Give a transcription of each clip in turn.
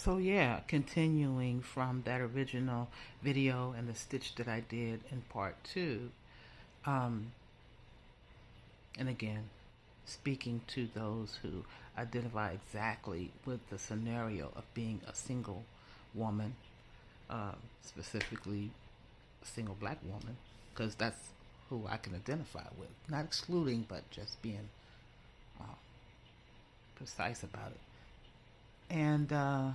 So yeah, continuing from that original video and the stitch that I did in part two, um, and again, speaking to those who identify exactly with the scenario of being a single woman, specifically a single black woman, because that's who I can identify with. Not excluding, but just being uh, precise about it. And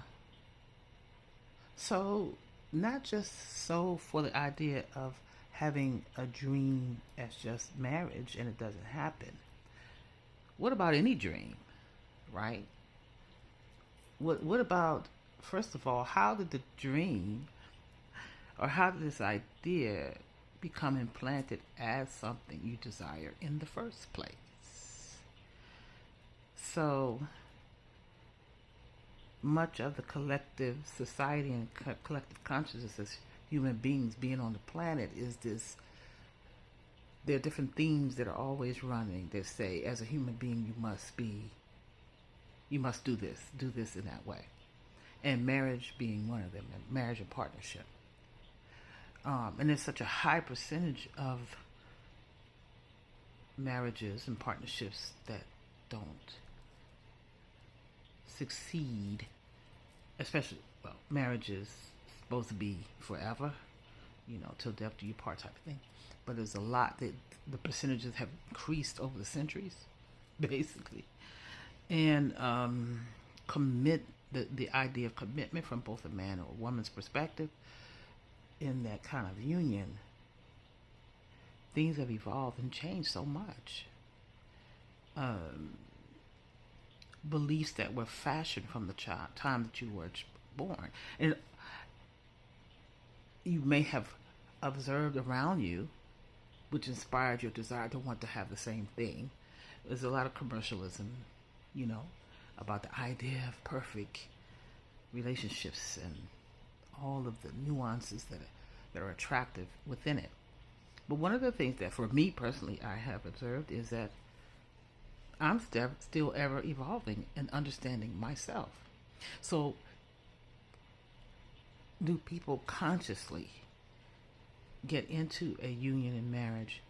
so, not just so for the idea of having a dream as just marriage and it doesn't happen. What about any dream, right? What about, first of all, how did the dream or how did this idea become implanted as something you desire in the first place? So much of the collective society and collective consciousness as human beings being on the planet is this. There are different themes that are always running that say, as a human being, you must do this in that way. And marriage being one of them, marriage and partnership. And there's such a high percentage of marriages and partnerships that don't succeed, especially, well, marriage is supposed to be forever, till death do you part type of thing. But there's a lot that the percentages have increased over the centuries, basically. And the idea of commitment from both a man or a woman's perspective in that kind of union, things have evolved and changed so much. Beliefs that were fashioned from the time that you were born. And you may have observed around you, which inspired your desire to want to have the same thing. There's a lot of commercialism, about the idea of perfect relationships and all of the nuances that are attractive within it. But one of the things that, for me personally, I have observed is that I'm still ever evolving and understanding myself. So, do people consciously get into a union and marriage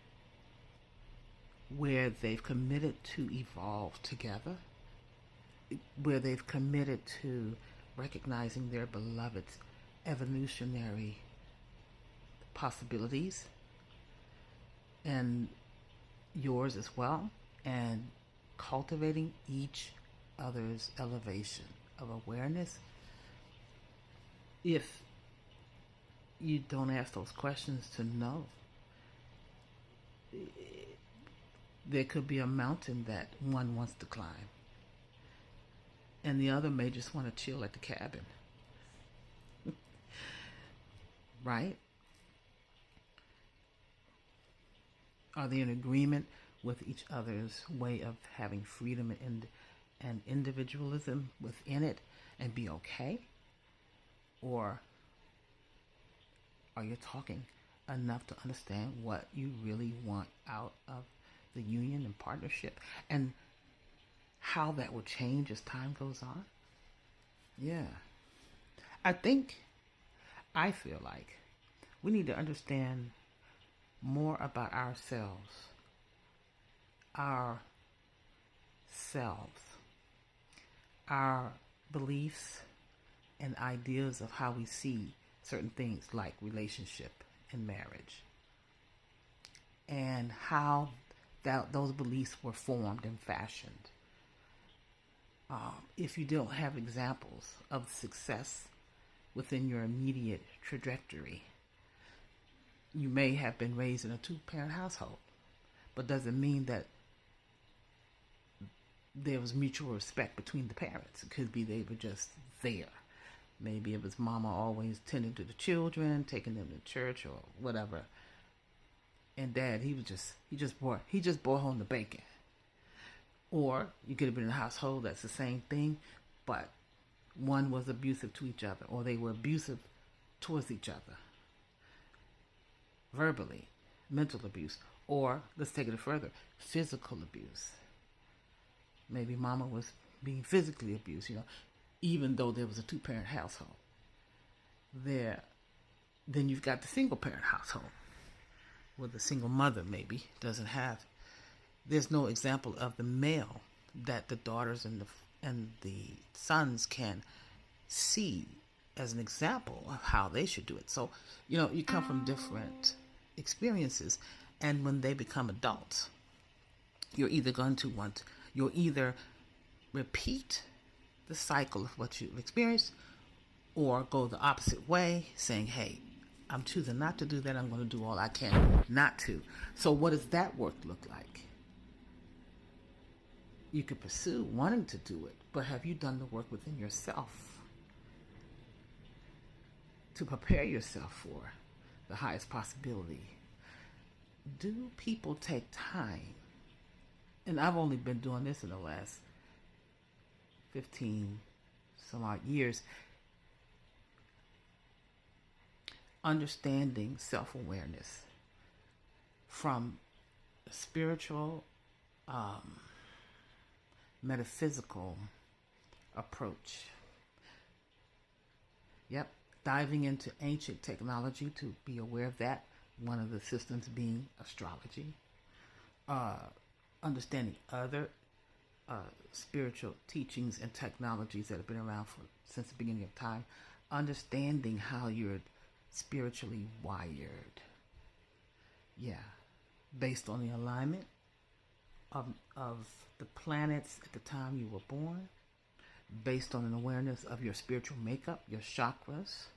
where they've committed to evolve together, where they've committed to recognizing their beloved's evolutionary possibilities and yours as well, and cultivating each other's elevation of awareness? If you don't ask those questions to know, there could be a mountain that one wants to climb, and the other may just want to chill at the cabin. Right? Are they in agreement with each other's way of having freedom and individualism within it and be okay? Or are you talking enough to understand what you really want out of the union and partnership and how that will change as time goes on? Yeah. I feel like we need to understand more about ourselves, our selves, our beliefs and ideas of how we see certain things like relationship and marriage, and how those beliefs were formed and fashioned. If you don't have examples of success within your immediate trajectory, you may have been raised in a two-parent household, but doesn't mean that there was mutual respect between the parents. It could be they were just there. Maybe it was mama always tending to the children, taking them to church or whatever, and dad he just brought home the bacon. Or you could have been in a household that's the same thing, but one was abusive to each other, or they were abusive towards each other, verbally, mental abuse, or let's take it further, physical abuse. Maybe mama was being physically abused. even though there was a two-parent household. Then you've got the single-parent household, where the single mother maybe doesn't have. There's no example of the male that the daughters and the sons can see as an example of how they should do it. So, you come from different experiences, and when they become adults, you'll either repeat the cycle of what you've experienced, or go the opposite way, saying, hey, I'm choosing not to do that. I'm going to do all I can not to. So what does that work look like? You could pursue wanting to do it, but have you done the work within yourself to prepare yourself for the highest possibility? Do people take time? And I've only been doing this in the last 15 some odd years. Understanding self-awareness from a spiritual, metaphysical approach. Yep, diving into ancient technology to be aware of that, one of the systems being astrology. Understanding other spiritual teachings and technologies that have been around since the beginning of time. Understanding how you're spiritually wired. Yeah. Based on the alignment of the planets at the time you were born. Based on an awareness of your spiritual makeup, your chakras.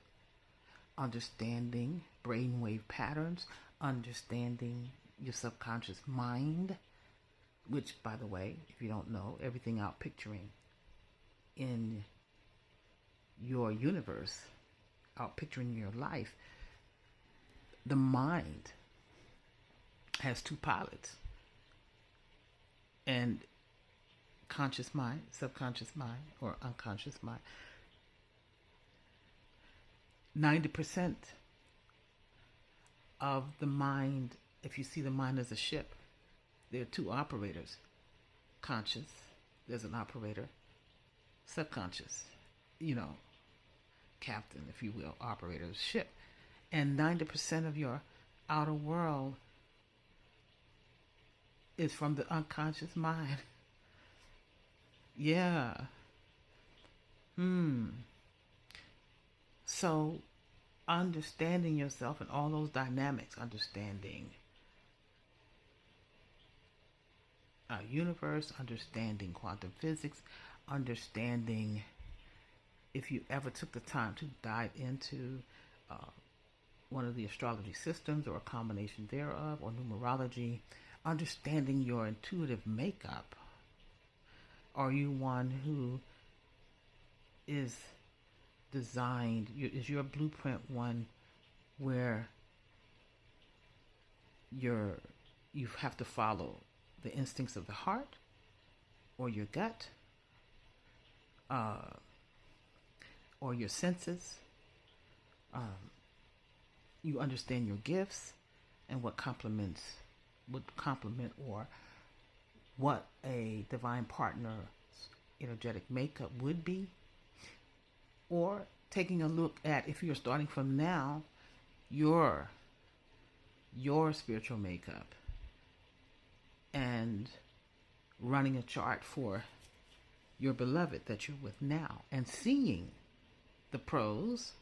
Understanding brainwave patterns. Understanding your subconscious mind. Which, by the way, if you don't know, everything out picturing in your universe, out picturing your life, the mind has two pilots. And conscious mind, subconscious mind, or unconscious mind. 90% of the mind, if you see the mind as a ship, there are two operators. Conscious, there's an operator. Subconscious, captain, if you will, operator of the ship. And 90% of your outer world is from the unconscious mind. Yeah. So, understanding yourself and all those dynamics, understanding our universe, understanding quantum physics, understanding, if you ever took the time to dive into one of the astrology systems or a combination thereof, or numerology, understanding your intuitive makeup. Are you one who is designed, is your blueprint one where you have to follow the instincts of the heart or your gut or your senses? You understand your gifts and would complement or what a divine partner's energetic makeup would be, or taking a look at, if you're starting from now, your spiritual makeup, and running a chart for your beloved that you're with now, and seeing the pros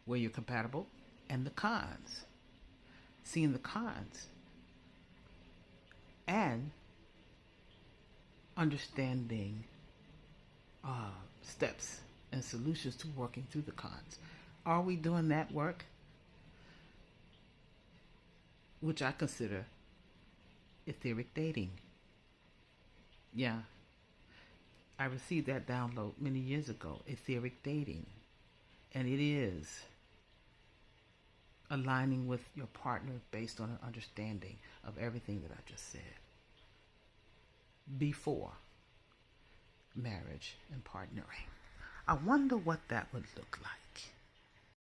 where you're compatible and the cons, seeing the cons, and understanding steps and solutions to working through the cons. Are we doing that work? Which I consider etheric dating. Yeah. I received that download many years ago, etheric dating. And it is aligning with your partner based on an understanding of everything that I just said. Before marriage and partnering. I wonder what that would look like.